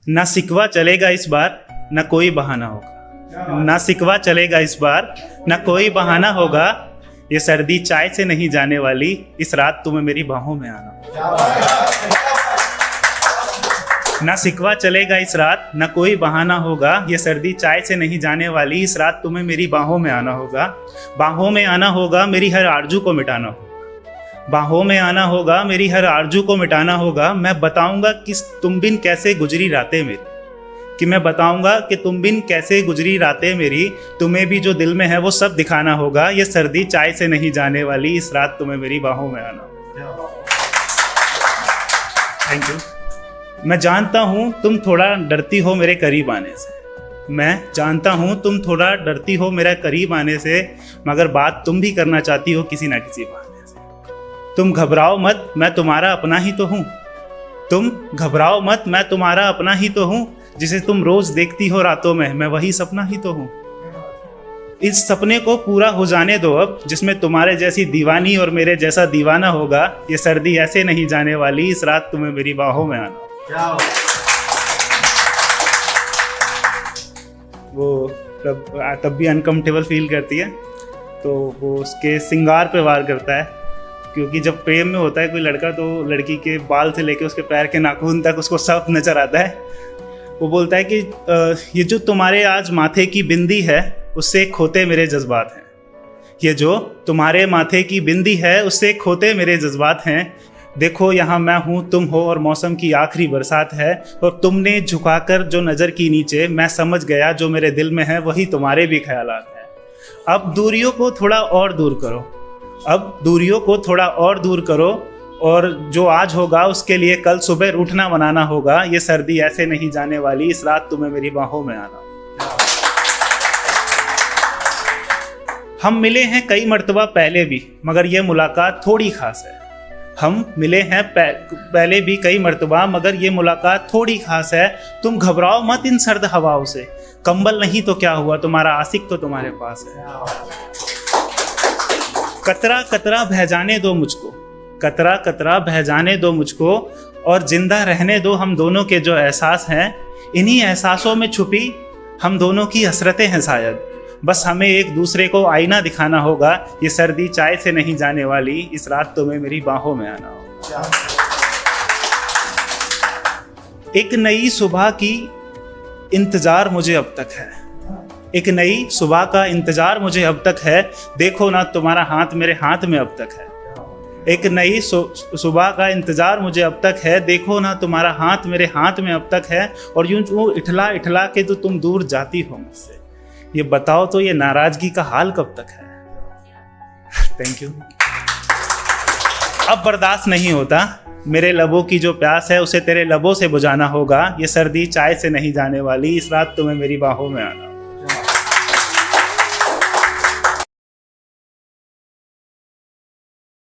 ना सिकवा चलेगा इस बार, ना कोई बहाना होगा। ना सिकवा चलेगा इस बार, ना कोई बहाना होगा। ये सर्दी चाय से नहीं जाने वाली, इस रात तुम्हें मेरी बाहों में आना होगा। ना सिकवा चलेगा इस रात, ना कोई बहाना होगा। ये सर्दी चाय से नहीं जाने वाली, इस रात तुम्हें मेरी बाहों में आना होगा। बाहों में आना होगा, मेरी हर आरजू को मिटाना होगा। बाहों में आना होगा, मेरी हर आरजू को मिटाना होगा। मैं बताऊंगा कि तुम बिन कैसे गुजरी रातें मेरी, कि मैं बताऊंगा कि तुम बिन कैसे गुजरी रातें मेरी। तुम्हें भी जो दिल में है वो सब दिखाना होगा। ये सर्दी चाय से नहीं जाने वाली, इस रात तुम्हें मेरी बाहों में आना होगा। Thank you. मैं जानता हूँ तुम थोड़ा डरती हो मेरे करीब आने से। मैं जानता हूँ तुम थोड़ा डरती हो मेरे करीब आने से, मगर बात तुम भी करना चाहती हो किसी ना किसी बहाने से। तुम घबराओ मत, मैं तुम्हारा अपना ही तो हूँ। तुम घबराओ मत, मैं तुम्हारा अपना ही तो हूँ। जिसे तुम रोज देखती हो रातों में, मैं वही सपना ही तो हूँ। इस सपने को पूरा हो जाने दो अब, जिसमें तुम्हारे जैसी दीवानी और मेरे जैसा दीवाना होगा। ये सर्दी ऐसे नहीं जाने वाली, इस रात तुम्हें मेरी बाहों में आना। वो तब भी अनकम्फर्टेबल फील करती है, तो वो उसके श्रृंगार पे वार करता है। क्योंकि जब प्रेम में होता है कोई लड़का, तो लड़की के बाल से लेके उसके पैर के नाखून तक उसको सब नजर आता है। वो बोलता है कि ये जो तुम्हारे आज माथे की बिंदी है, उससे खोते मेरे जज्बात हैं। ये जो तुम्हारे माथे की बिंदी है, उससे खोते मेरे जज्बात हैं। देखो यहाँ मैं हूँ, तुम हो, और मौसम की आखिरी बरसात है। और तुमने झुकाकर जो नज़र की नीचे, मैं समझ गया जो मेरे दिल में है वही तुम्हारे भी ख्यालात हैं। अब दूरियों को थोड़ा और दूर करो, अब दूरियों को थोड़ा और दूर करो। और जो आज होगा उसके लिए कल सुबह रूठना मनाना होगा। ये सर्दी ऐसे नहीं जाने वाली, इस रात तुम्हें मेरी बाहों में आना। हम मिले हैं कई मर्तबा पहले भी, मगर ये मुलाकात थोड़ी खास है। हम मिले हैं पहले भी कई मर्तबा, मगर ये मुलाकात थोड़ी खास है। तुम घबराओ मत इन सर्द हवाओं से, कंबल नहीं तो क्या हुआ, तुम्हारा आशिक तो तुम्हारे पास है। कतरा कतरा बह जाने दो मुझको, कतरा कतरा बह जाने दो मुझको, और जिंदा रहने दो हम दोनों के जो एहसास हैं। इन्हीं एहसासों में छुपी हम दोनों की हसरतें हैं शायद। बस हमें एक दूसरे को आईना दिखाना होगा। ये सर्दी चाय से नहीं जाने वाली, इस रात तुम्हें मेरी बाहों में आना होगा। एक नई सुबह की इंतजार मुझे अब तक है, एक नई सुबह का इंतजार मुझे अब तक है। देखो ना तुम्हारा हाथ मेरे हाथ में अब तक है। एक नई सुबह का इंतजार मुझे अब तक है। देखो ना तुम्हारा हाथ मेरे हाथ में अब तक है। और यूं इठला इठला के तो तुम दूर जाती हो मुझसे। ये बताओ तो ये नाराजगी का हाल कब तक है। Thank you. अब बर्दाश्त नहीं होता, मेरे लबों की जो प्यास है उसे तेरे लबों से बुझाना होगा। ये सर्दी चाय से नहीं जाने वाली, इस रात तुम्हें मेरी बाहों में आना।